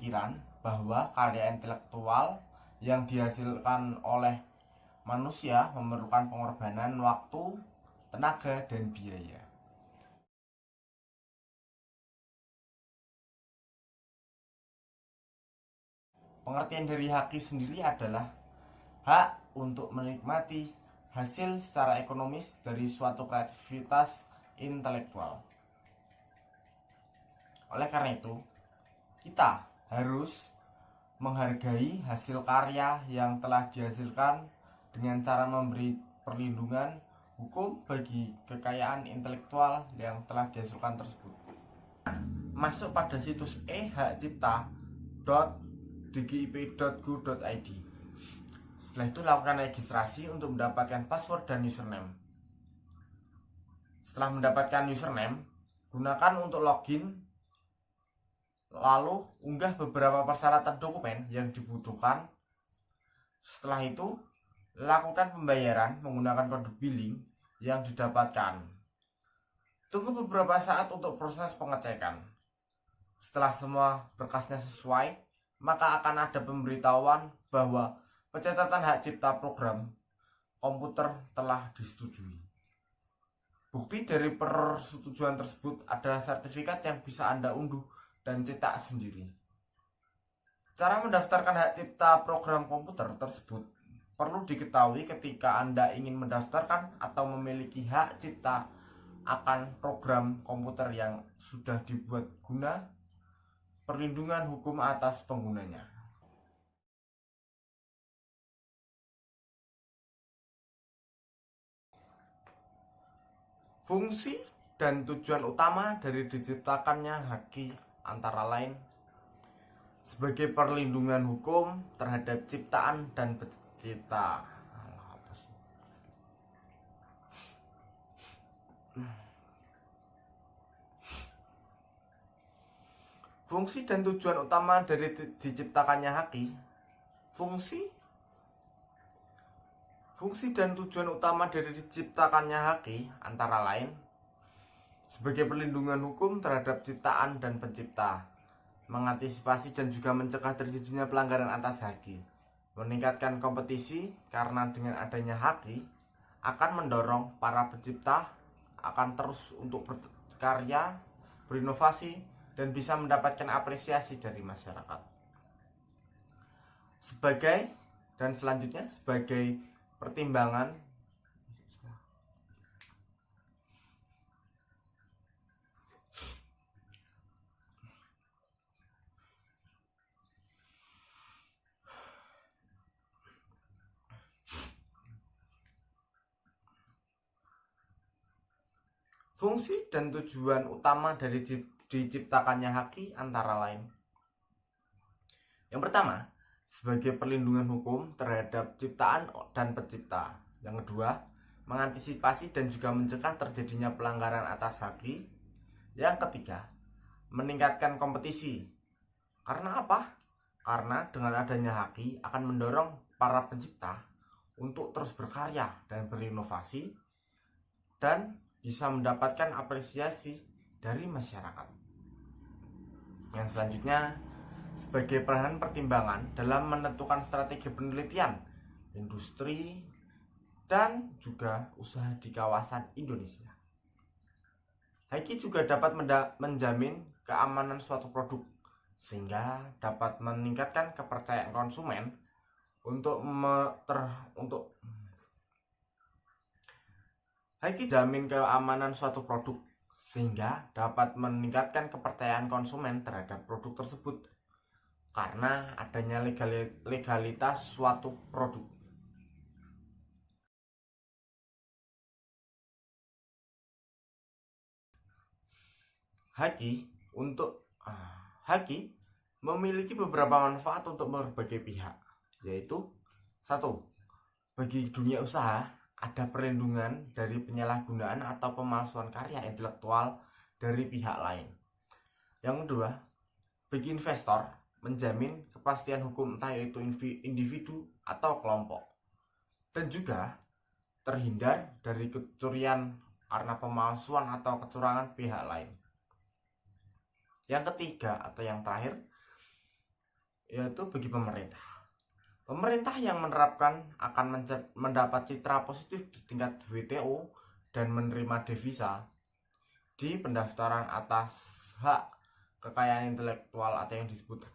pemikiran bahwa karya intelektual yang dihasilkan oleh manusia memerlukan pengorbanan waktu, tenaga, dan biaya. Pengertian dari haki sendiri adalah hak untuk menikmati hasil secara ekonomis dari suatu kreativitas intelektual. Oleh karena itu, kita harus menghargai hasil karya yang telah dihasilkan dengan cara memberi perlindungan hukum bagi kekayaan intelektual yang telah dihasilkan tersebut. Masuk pada situs ehakcipta.dgip.go.id. Setelah itu lakukan registrasi untuk mendapatkan password dan username. Setelah mendapatkan username, gunakan untuk login. Lalu unggah beberapa persyaratan dokumen yang dibutuhkan. Setelah itu lakukan pembayaran menggunakan kode billing yang didapatkan. Tunggu beberapa saat untuk proses pengecekan. Setelah semua berkasnya sesuai, maka akan ada pemberitahuan bahwa pencatatan hak cipta program komputer telah disetujui. Bukti dari persetujuan tersebut adalah sertifikat yang bisa Anda unduh dan cetak sendiri. Cara mendaftarkan hak cipta program komputer tersebut perlu diketahui ketika Anda ingin mendaftarkan atau memiliki hak cipta akan program komputer yang sudah dibuat guna perlindungan hukum atas penggunanya. Fungsi dan tujuan utama dari diciptakannya haki antara lain sebagai perlindungan hukum terhadap ciptaan dan pencipta. Fungsi dan tujuan utama dari diciptakannya haki. Fungsi dan tujuan utama dari diciptakannya haki antara lain sebagai perlindungan hukum terhadap ciptaan dan pencipta, mengantisipasi dan juga mencegah terjadinya pelanggaran atas haki, meningkatkan kompetisi karena dengan adanya haki akan mendorong para pencipta akan terus untuk berkarya, berinovasi, dan bisa mendapatkan apresiasi dari masyarakat. Selanjutnya sebagai pertimbangan fungsi dan tujuan utama dari diciptakannya haki antara lain. Yang pertama, sebagai perlindungan hukum terhadap ciptaan dan pencipta. Yang kedua, mengantisipasi dan juga mencegah terjadinya pelanggaran atas haki. Yang ketiga, meningkatkan kompetisi. Karena apa? Karena dengan adanya haki akan mendorong para pencipta untuk terus berkarya dan berinovasi dan bisa mendapatkan apresiasi dari masyarakat. Yang selanjutnya, sebagai bahan pertimbangan dalam menentukan strategi penelitian, industri, dan juga usaha di kawasan Indonesia. Haki juga dapat menjamin keamanan suatu produk, sehingga dapat meningkatkan kepercayaan konsumen Haki jamin keamanan suatu produk, sehingga dapat meningkatkan kepercayaan konsumen terhadap produk tersebut karena adanya legalitas suatu produk. Haki memiliki beberapa manfaat untuk berbagai pihak, yaitu 1. Bagi dunia usaha, ada perlindungan dari penyalahgunaan atau pemalsuan karya intelektual dari pihak lain. Yang kedua, bagi investor, menjamin kepastian hukum entah itu individu atau kelompok, dan juga terhindar dari kecurian karena pemalsuan atau kecurangan pihak lain. Yang ketiga atau yang terakhir, yaitu bagi pemerintah. Pemerintah yang menerapkan akan mendapat citra positif di tingkat WTO dan menerima devisa di pendaftaran atas hak kekayaan intelektual atau yang disebut